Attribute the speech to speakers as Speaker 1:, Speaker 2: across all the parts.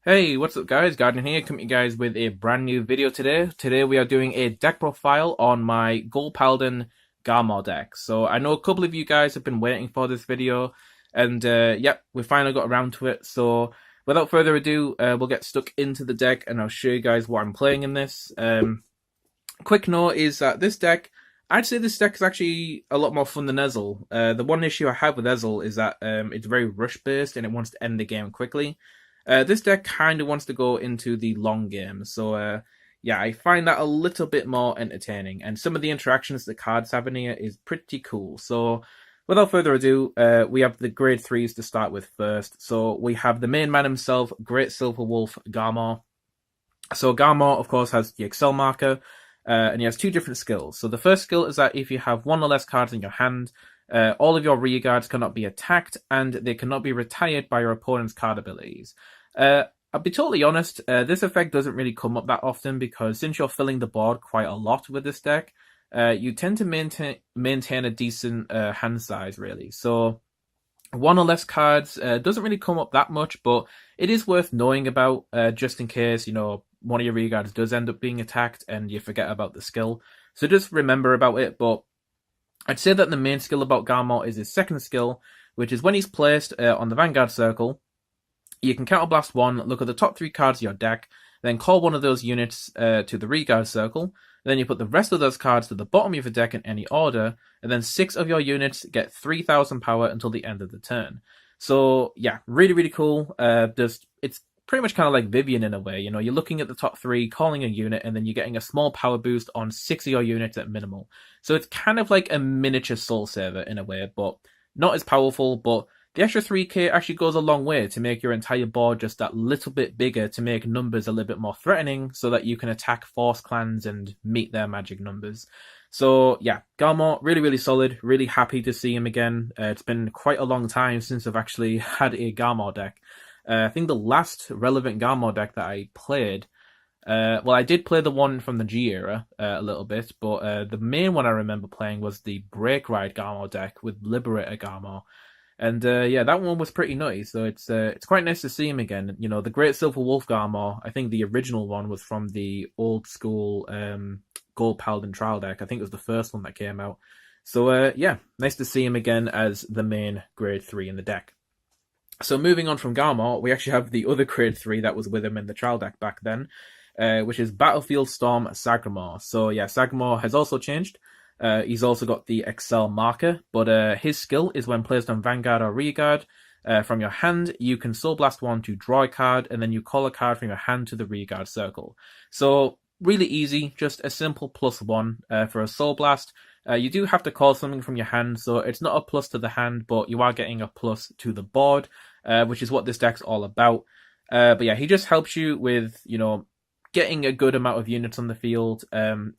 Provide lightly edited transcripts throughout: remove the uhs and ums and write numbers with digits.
Speaker 1: Hey, what's up guys? Garden here, coming to you guys with a brand new video today. Today we are doing a deck profile on my Gold Paladin Garmore deck. So I know a couple of you guys have been waiting for this video, and yep, we finally got around to it. So without further ado, we'll get stuck into the deck and I'll show you guys what I'm playing in this. Quick note is that this deck, I'd say this deck is actually a lot more fun than Ezel. The one issue I have with Ezel is that it's very rush based and it wants to end the game quickly. This deck kind of wants to go into the long game, so yeah, I find that a little bit more entertaining, and some of the interactions the cards have in here is pretty cool. So without further ado, we have the grade 3s to start with first. So we have the main man himself, Great Silver Wolf Garmore. So Garmore, of course, has the Excel marker, and he has two different skills. So the first skill is that if you have one or less cards in your hand, all of your rear guards cannot be attacked, and they cannot be retired by your opponent's card abilities. I'll be totally honest, this effect doesn't really come up that often because since you're filling the board quite a lot with this deck, you tend to maintain a decent hand size, really. So one or less cards doesn't really come up that much, but it is worth knowing about just in case, you know, one of your rear guards does end up being attacked and you forget about the skill. So just remember about it, but I'd say that the main skill about Garmore is his second skill, which is when he's placed on the Vanguard circle, you can counterblast one, look at the top 3 cards of your deck, then call one of those units to the rearguard circle, then you put the rest of those cards to the bottom of your deck in any order, and then 6 of your units get 3,000 power until the end of the turn. So yeah, really, really cool. It's pretty much kind of like Vivian in a way. You know, you're looking at the top 3, calling a unit, and then you're getting a small power boost on 6 of your units at minimal. So it's kind of like a miniature Soul Saver in a way, but not as powerful, but the extra 3k actually goes a long way to make your entire board just that little bit bigger, to make numbers a little bit more threatening so that you can attack Force clans and meet their magic numbers. So yeah, Garmore, really, really solid. Really happy to see him again. It's been quite a long time since I've actually had a Garmore deck. I think the last relevant Garmore deck that I played, well, I did play the one from the G era a little bit, but the main one I remember playing was the Break Ride Garmore deck with Liberator Garmore. And yeah, that one was pretty nice. So it's quite nice to see him again. You know, the Great Silver Wolf Garmore, I think the original one was from the old school Gold Paladin trial deck. I think it was the first one that came out. So yeah, nice to see him again as the main grade 3 in the deck. So moving on from Garmore, we actually have the other grade 3 that was with him in the trial deck back then, which is Battlefield Storm Sagramore. So yeah, Sagramore has also changed. He's also got the Excel marker, but his skill is when placed on Vanguard or Rearguard from your hand, you can Soul Blast one to draw a card, and then you call a card from your hand to the Rearguard circle. So really easy, just a simple +1 for a Soul Blast. You do have to call something from your hand, so it's not a plus to the hand, but you are getting a plus to the board, which is what this deck's all about. But yeah, he just helps you with, you know, getting a good amount of units on the field,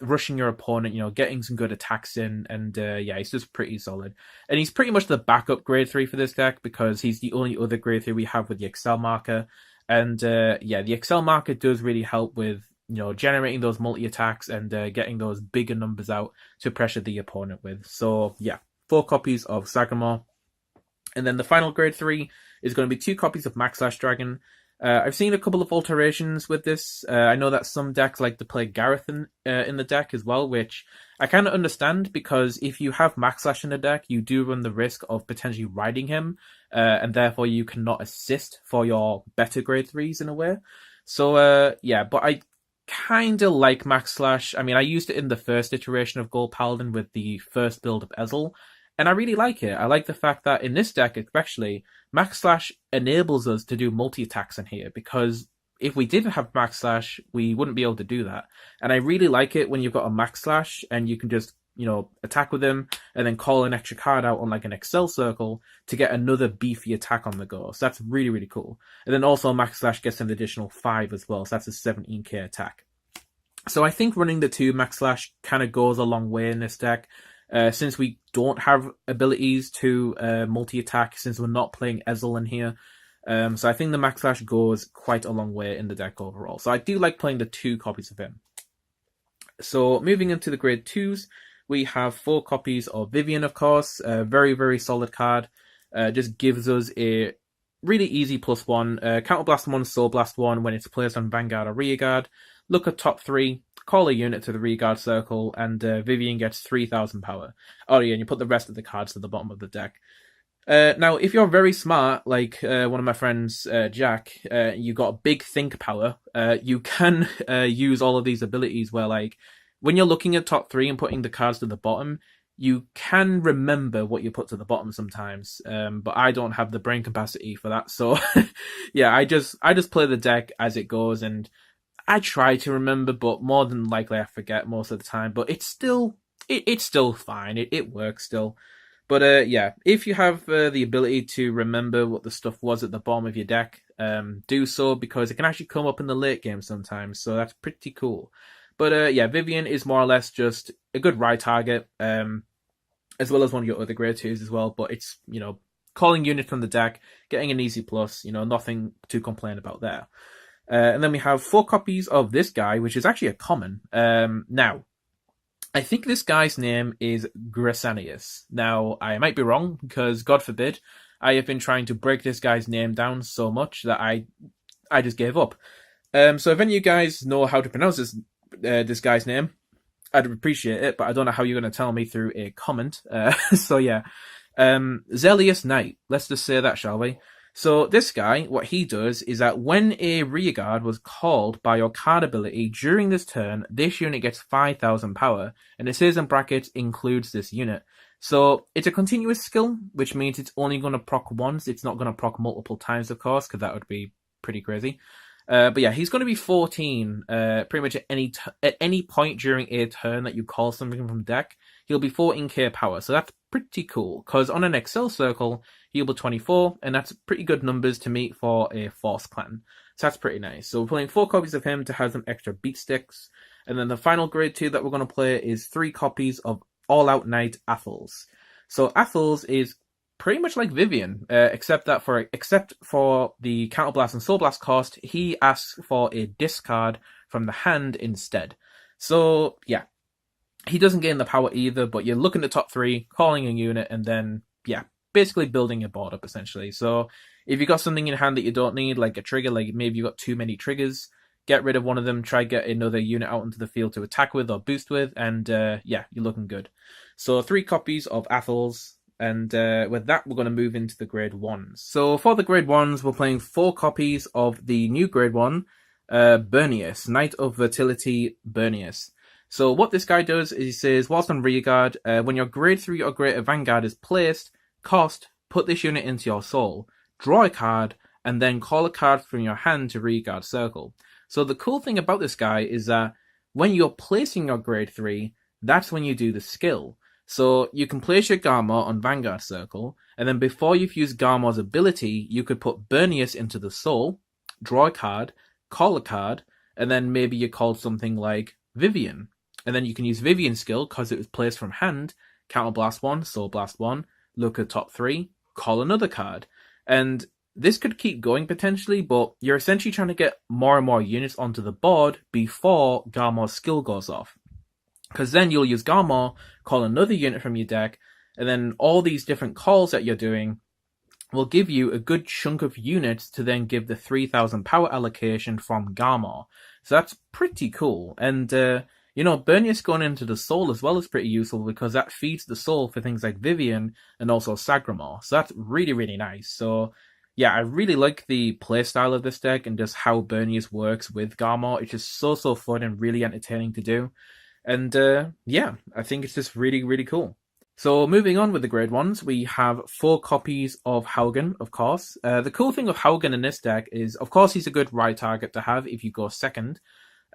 Speaker 1: rushing your opponent, you know, getting some good attacks in, and yeah, he's just pretty solid. And he's pretty much the backup grade 3 for this deck because he's the only other grade 3 we have with the Excel marker. And yeah, the Excel marker does really help with, you know, generating those multi-attacks and getting those bigger numbers out to pressure the opponent with. So yeah, 4 copies of Sagramore. And then the final grade 3 is going to be 2 copies of Max Slash Dragon. I've seen a couple of alterations with this. I know that some decks like to play Gareth in the deck as well, which I kind of understand because if you have Max Slash in the deck, you do run the risk of potentially riding him, and therefore you cannot assist for your better grade 3s in a way. So yeah, but I kind of like Max Slash. I mean, I used it in the first iteration of Gold Paladin with the first build of Ezel, and I really like it. I like the fact that in this deck, especially, Max Slash enables us to do multi-attacks in here, because if we didn't have Max Slash, we wouldn't be able to do that. And I really like it when you've got a Max Slash and you can just, you know, attack with him and then call an extra card out on like an Excel circle to get another beefy attack on the go. So that's really, really cool. And then also Max Slash gets an additional 5 as well, so that's a 17k attack. So I think running the 2 Max Slash kind of goes a long way in this deck. Since we don't have abilities to multi-attack, since we're not playing Ezel in here. So I think the Max Slash goes quite a long way in the deck overall. So I do like playing the 2 copies of him. So moving into the grade 2s, we have 4 copies of Vivian, of course. A very, very solid card. Just gives us a really easy +1. Counterblast 1, Soul Blast 1 when it's placed on Vanguard or Rearguard. Look at top 3, call a unit to the Rearguard circle, and Vivian gets 3,000 power. Oh yeah, and you put the rest of the cards to the bottom of the deck. Now, if you're very smart, like one of my friends, Jack, you got big think power, you can use all of these abilities where, like, when you're looking at top 3 and putting the cards to the bottom, you can remember what you put to the bottom sometimes, but I don't have the brain capacity for that, so yeah, I just play the deck as it goes, and I try to remember, but more than likely I forget most of the time, but it's still fine, it works still. But yeah, if you have the ability to remember what the stuff was at the bottom of your deck, do so, because it can actually come up in the late game sometimes, so that's pretty cool. But yeah, Vivian is more or less just a good ride target, as well as one of your other grade 2s as well, but it's, calling units from the deck, getting an easy plus, nothing to complain about there. And then we have 4 copies of this guy, which is actually a common. Now, I think this guy's name is Grisanius. Now, I might be wrong, because, God forbid, I have been trying to break this guy's name down so much that I just gave up. So if any of you guys know how to pronounce this guy's name, I'd appreciate it, but I don't know how you're going to tell me through a comment. So yeah, Zelius Knight, let's just say that, shall we? So this guy, what he does is that when a rearguard was called by your card ability during this turn, this unit gets 5,000 power, and it says in brackets includes this unit. So it's a continuous skill, which means it's only going to proc once. It's not going to proc multiple times, of course, because that would be pretty crazy. But yeah, he's going to be 14 pretty much at any point during a turn that you call something from deck. He'll be 14k power, so that's pretty cool, because on an Excel circle, he'll be 24, and that's pretty good numbers to meet for a Force Clan. So that's pretty nice. So we're playing 4 copies of him to have some extra beat sticks, and then the final grade 2 that we're going to play is 3 copies of All Out Knight Athels. So Athels is pretty much like Vivian, except for the Counterblast and Soul Blast cost, he asks for a discard from the hand instead. So yeah, he doesn't gain the power either, but you're looking at top 3, calling a unit, and then yeah, basically building your board up essentially. So if you got something in hand that you don't need, like a trigger, like maybe you got too many triggers, get rid of one of them, try get another unit out into the field to attack with or boost with, and yeah, you're looking good. So 3 copies of Athels. And with that, we're going to move into the grade 1s. So for the grade 1s, we're playing 4 copies of the new grade 1, Bernius, Knight of Fertility Bernius. So what this guy does is he says, whilst on rearguard, when your grade 3 or greater Vanguard is placed, put this unit into your soul, draw a card, and then call a card from your hand to rearguard circle. So the cool thing about this guy is that when you're placing your grade 3, that's when you do the skill. So you can place your Garmore on Vanguard Circle, and then before you've used Garmore's ability, you could put Bernius into the soul, draw a card, call a card, and then maybe you call something like Vivian. And then you can use Vivian's skill, because it was placed from hand, Counterblast 1, Soul Blast 1, look at top 3, call another card. And this could keep going potentially, but you're essentially trying to get more and more units onto the board before Garmore's skill goes off. Because then you'll use Garmore, call another unit from your deck, and then all these different calls that you're doing will give you a good chunk of units to then give the 3,000 power allocation from Garmore. So that's pretty cool. And, Bernius going into the soul as well is pretty useful, because that feeds the soul for things like Vivian and also Sagramore. So that's really, really nice. So yeah, I really like the playstyle of this deck and just how Bernius works with Garmore. It's just so fun and really entertaining to do. And yeah, I think it's just really, really cool. So moving on with the grade 1s, we have 4 copies of Haugen, of course. The cool thing with Haugen in this deck is, of course, he's a good ride target to have if you go second,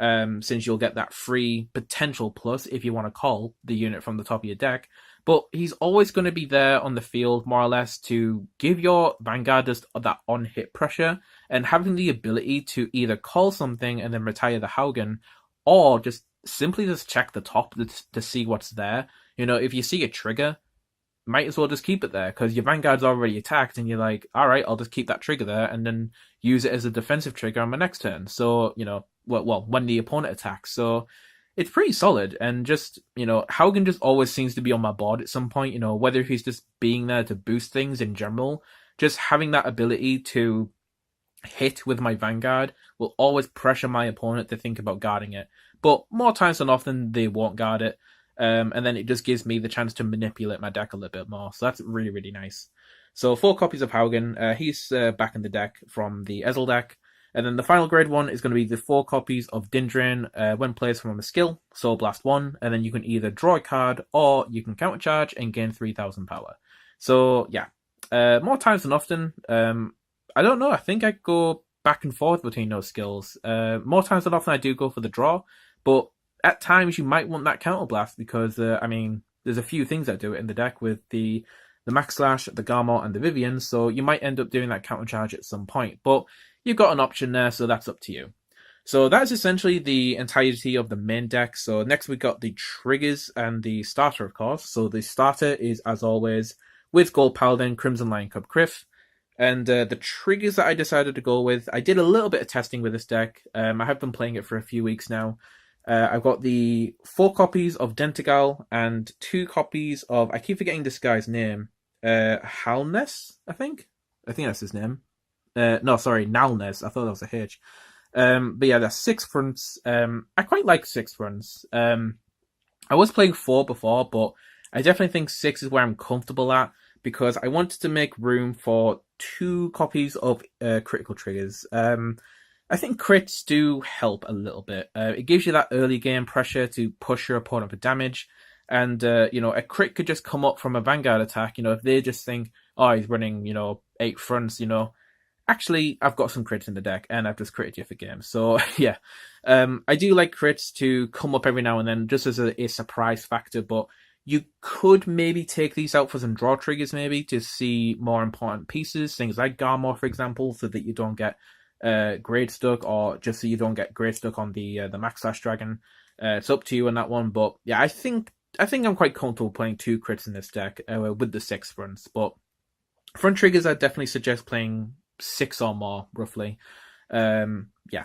Speaker 1: since you'll get that free potential plus if you want to call the unit from the top of your deck. But he's always going to be there on the field, more or less, to give your Vanguard just that on-hit pressure, and having the ability to either call something and then retire the Haugen, or simply just check the top to see what's there. If you see a trigger, might as well just keep it there, because your Vanguard's already attacked, and you're like, alright, I'll just keep that trigger there, and then use it as a defensive trigger on my next turn. So, when the opponent attacks. So, it's pretty solid, and just, Haugen just always seems to be on my board at some point, whether he's just being there to boost things in general, just having that ability to hit with my Vanguard will always pressure my opponent to think about guarding it. But more times than often, they won't guard it. And then it just gives me the chance to manipulate my deck a little bit more. So that's really, really nice. So 4 copies of Haugen. He's back in the deck from the Ezel deck. And then the final grade one is going to be the 4 copies of Dindrain when placed from a skill, Soul Blast 1. And then you can either draw a card or you can countercharge and gain 3000 power. So yeah, more times than often. I don't know. I think I go back and forth between those skills. More times than often, I do go for the draw, but at times you might want that counterblast because I mean, there's a few things that do it in the deck with the Max Slash, the Garmore, and the Vivian. So you might end up doing that countercharge at some point, but you've got an option there, so that's up to you. So that's essentially the entirety of the main deck. So next we got the triggers and the starter, of course. So the starter is, as always, with Gold Paladin, Crimson Lion Cub Criff. And the triggers that I decided to go with, I did a little bit of testing with this deck. I have been playing it for a few weeks now. I've got the 4 copies of Dentigal and 2 copies of, I keep forgetting this guy's name, Halnes, I think that's his name. No, sorry, Nalnes. I thought that was a H. But yeah, there's 6 fronts. I quite like 6 fronts. I was playing 4 before, but I definitely think 6 is where I'm comfortable at, because I wanted to make room for 2 copies of critical triggers. I think crits do help a little bit. It gives you that early game pressure to push your opponent for damage. And, a crit could just come up from a Vanguard attack. If they just think, oh, he's running, 8 fronts, actually, I've got some crits in the deck, and I've just critted you for game. So, yeah. I do like crits to come up every now and then, just as a surprise factor, but you could maybe take these out for some draw triggers, maybe, to see more important pieces, things like Garmore, for example, so that you don't get grade stuck, or just so you don't get grade stuck on the Max Slash Dragon. It's up to you on that one, but yeah, I think I'm quite comfortable playing 2 crits in this deck with the 6 fronts, but front triggers, I definitely suggest playing 6 or more, roughly. Yeah.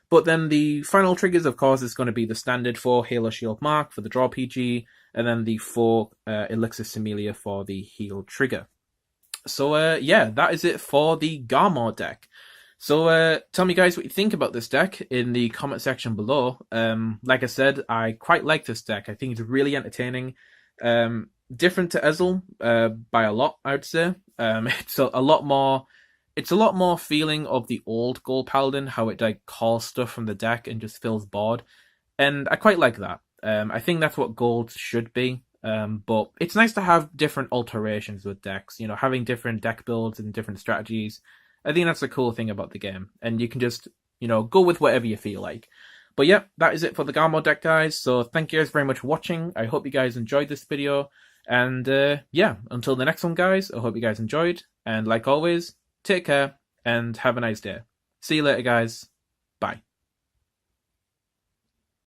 Speaker 1: But then the final triggers, of course, is going to be the standard 4 Halo Shield Mark for the draw PG, and then the 4 Elixir Similia for the heal trigger. So yeah, that is it for the Garmore deck. So tell me, guys, what you think about this deck in the comment section below. Like I said, I quite like this deck. I think it's really entertaining. Different to Ezel by a lot, I would say. It's a lot more feeling of the old Gold Paladin, how it like calls stuff from the deck and just feels bored. And I quite like that. I think that's what Gold should be. But it's nice to have different alterations with decks, having different deck builds and different strategies. I think that's the cool thing about the game. And you can just, go with whatever you feel like. But yeah, that is it for the Garmore deck, guys. So thank you guys very much for watching. I hope you guys enjoyed this video. And yeah, until the next one, guys, I hope you guys enjoyed. And like always, take care and have a nice day. See you later, guys.